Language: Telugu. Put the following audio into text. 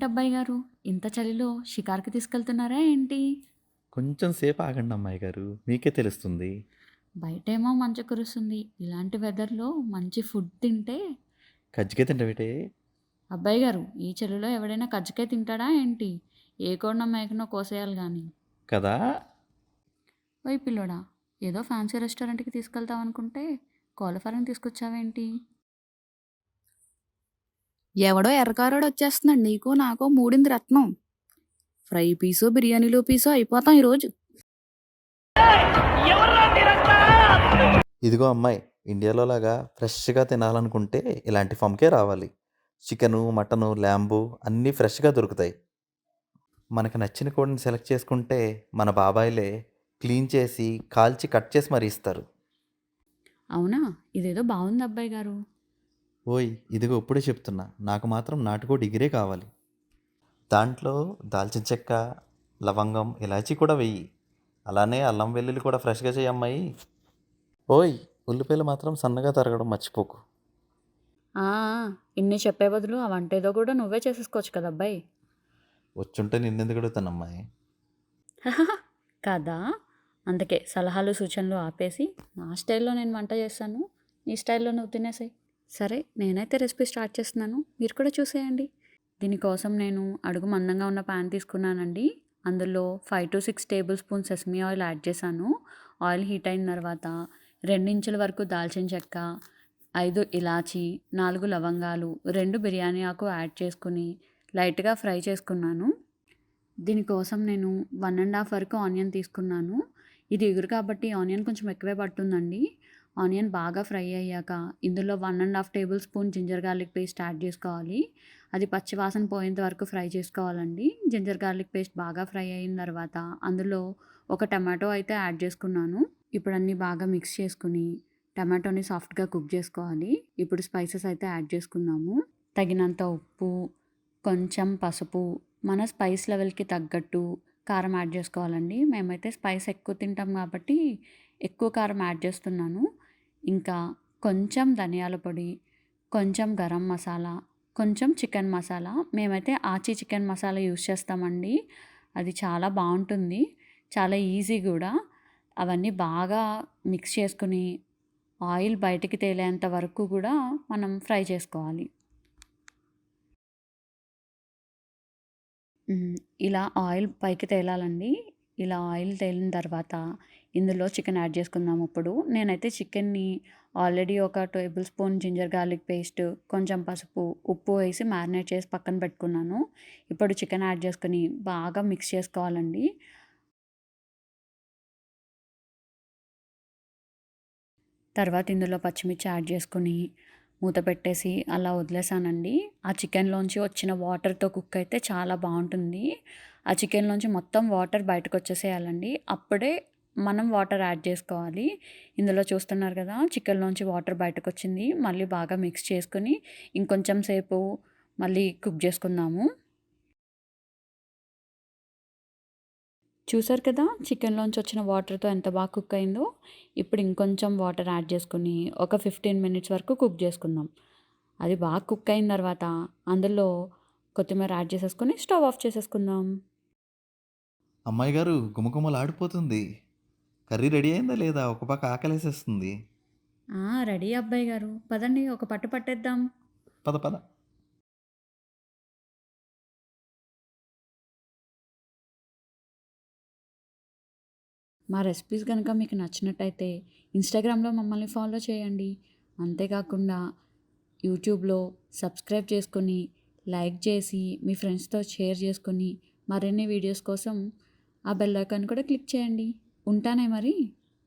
అబ్బాయి గారు? ఇంత చలిలో షికారుకి తీసుకెళ్తున్నారా ఏంటి? కొంచెం సేపు ఆగండి అమ్మాయి గారు. మీకే తెలుస్తుంది. బయటేమో మంచు కురుస్తుంది. ఇలాంటి వెదర్‌లో మంచి ఫుడ్ తింటే కజ్జికాయ తింటావేటే? అబ్బాయి గారు, ఈ చలిలో ఎవడైనా కజ్జికాయ తింటాడా ఏంటి? ఏ కోడినో మేకనో కోసేయాలి గాని. కదా! ఓయ్ పిల్లోడా! ఏదో ఫ్యాన్సీ రెస్టారెంట్‌కి తీసుకెళ్తావనుకుంటే కోళ్ళ తీసుకొచ్చావేంటి? ఎవడో ఎర్రకారోడొచ్చేస్తున్నాడు. నీకు నాకో మూడింది రత్నం. ఫ్రై పీసో, బిర్యానీలో పీసో అయిపోతాం ఈరోజు. ఇదిగో అమ్మాయి, ఇండియాలో లాగా ఫ్రెష్‌గా తినాలనుకుంటే ఇలాంటి ఫామ్‌కే రావాలి. చికెను, మటను, ల్యాంబు అన్నీ ఫ్రెష్‌గా దొరుకుతాయి. మనకు నచ్చిన కోడిని సెలెక్ట్ చేసుకుంటే మన బాబాయిలే క్లీన్ చేసి, కాల్చి కట్ చేసి మరీ ఇస్తారు. అవునా? ఇదేదో బావుంది అబ్బాయి గారు. ఓయ్! ఇదిగో ఇప్పుడే చెప్తున్నా. నాకు మాత్రం నాటుకోడి ఇగురే కావాలి. దాంట్లో దాల్చిన చెక్క, లవంగం, ఇలాచీ కూడా వెయ్యి. అలానే అల్లం వెల్లుల్లి కూడా ఫ్రెష్‌గా చెయ్యి అమ్మాయి. ఓయ్! ఉల్లిపాయలు మాత్రం సన్నగా తరగడం మర్చిపోకు. ఆ! ఆ! ఇన్ని చెప్పే బదులు ఆ వంటేదో కూడా నువ్వే చేసేసుకోవచ్చు కదా అబ్బాయి. వచ్చుంటే నిన్నెందుకు అడుగుతానమ్మాయి. కదా! అందుకే సలహాలు, సూచనలు ఆపేసి నా స్టైల్‌లో నేను వంట చేస్తాను. నీ స్టైల్‌లో నువ్వు తినేసేయి. సరే, నేనైతే రెసిపీ స్టార్ట్ చేస్తున్నాను. మీరు కూడా చూసేయండి. దీనికోసం నేను అడుగు మందంగా ఉన్న పాన్ తీసుకున్నానండి. అందులో 5-6 table spoon sesame oil add చేశాను. ఆయిల్ హీట్ అయిన తర్వాత 2 ఇంచుల వరకు దాల్చిన చెక్క, 5 ఇలాచీ, 4 లవంగాలు, 2 బిర్యానీ ఆకు యాడ్ చేసుకొని లైట్‌గా ఫ్రై చేసుకున్నాను. దీనికోసం నేను 1½ వరకు ఆనియన్ తీసుకున్నాను. ఇది ఇగురు కాబట్టి ఆనియన్ కొంచెం ఎక్కువే పడుతుందండి. ఆనియన్ బాగా ఫ్రై అయ్యాక ఇందులో 1½ tablespoon ginger garlic paste add చేసుకోవాలి. అది పచ్చి వాసన పోయేంత వరకు ఫ్రై చేసుకోవాలండి. జింజర్ గార్లిక్ పేస్ట్ బాగా ఫ్రై అయిన తర్వాత అందులో ఒక టమాటో అయితే యాడ్ చేసుకున్నాను. ఇప్పుడు అన్నీ బాగా మిక్స్ చేసుకొని టమాటోని సాఫ్ట్‌గా కుక్ చేసుకోవాలి. ఇప్పుడు స్పైసెస్ అయితే యాడ్ చేసుకుందాము. తగినంత ఉప్పు, కొంచెం పసుపు, మన స్పైస్ లెవెల్‌కి తగ్గట్టు కారం యాడ్ చేసుకోవాలండి. మేమైతే స్పైస్ ఎక్కువ తింటాం కాబట్టి ఎక్కువ కారం యాడ్ చేస్తున్నాను. ఇంకా కొంచెం ధనియాల పొడి, కొంచెం గరం మసాలా, కొంచెం చికెన్ మసాలా. మేమైతే ఆచి చికెన్ మసాలా యూజ్ చేస్తామండి. అది చాలా బావుంటుంది. చాలా ఈజీ గూడా. అవన్నీ బాగా మిక్స్ చేసుకొని ఆయిల్ బయటికి తేలేంత వరకు కూడా మనం ఫ్రై చేసుకోవాలి. ఇలా ఆయిల్ పైకి తేలాలండి. ఇలా ఆయిల్ తేలిన తర్వాత ఇందులో చికెన్ యాడ్ చేసుకుందాం ఇప్పుడు. నేనైతే చికెన్‌ని ఆల్రెడీ ఒక tablespoon ginger garlic paste, కొంచెం పసుపు, ఉప్పు వేసి మ్యారినేట్ చేసి పక్కన పెట్టుకున్నాను. ఇప్పుడు చికెన్ యాడ్ చేసుకొని బాగా మిక్స్ చేసుకోవాలండి. తర్వాత ఇందులో పచ్చిమిర్చి యాడ్ చేసుకొని మూత పెట్టేసి అలా వదిలేసానండి. ఆ చికెన్‌లోంచి వచ్చిన వాటర్‌తో కుక్ అయితే చాలా బావుంటుంది. ఆ చికెన్‌లోంచి మొత్తం వాటర్ బయటకొచ్చేసేయాలండి. అప్పుడే మనం వాటర్ యాడ్ చేసుకోవాలి. ఇందులో చూస్తున్నారు కదా! చికెన్‌లోంచి వాటర్ బయటకొచ్చింది. మళ్ళీ బాగా మిక్స్ చేసుకొని ఇంకొంచెం సేపు మళ్ళీ కుక్ చేసుకుందాము. చూసారు కదా! చికెన్‌లోంచి వచ్చిన వాటర్‌తో ఎంత బాగా కుక్ అయిందో. ఇప్పుడు ఇంకొంచెం వాటర్ యాడ్ చేసుకొని ఒక 15 మినిట్స్ వరకు కుక్ చేసుకుందాం. అది బాగా కుక్ అయిన తర్వాత అందులో కొత్తిమీర యాడ్ చేసేసుకొని స్టవ్ ఆఫ్ చేసేసుకుందాం. అమ్మాయి గారు గుమగుమలాడిపోతుంది. కర్రీ రెడీ అయిందా లేదా? ఒక పక్క ఆకలేసేస్తుంది. రెడీ అబ్బాయి గారు. పదండి ఒక పట్టు పట్టేద్దాం. పద పద. మా రెసిపీస్ గనుక మీకు నచ్చినట్టయితే ఇన్‌స్టాగ్రామ్‌లో మమ్మల్ని ఫాలో చేయండి. అంతేకాకుండా యూట్యూబ్‌లో సబ్స్క్రైబ్ చేసుకొని, లైక్ చేసి, మీ ఫ్రెండ్స్‌తో షేర్ చేసుకొని, మరిన్ని వీడియోస్ కోసం ఆ బెల్ ఐకాన్ కూడా క్లిక్ చేయండి. ఉంటానే మరి.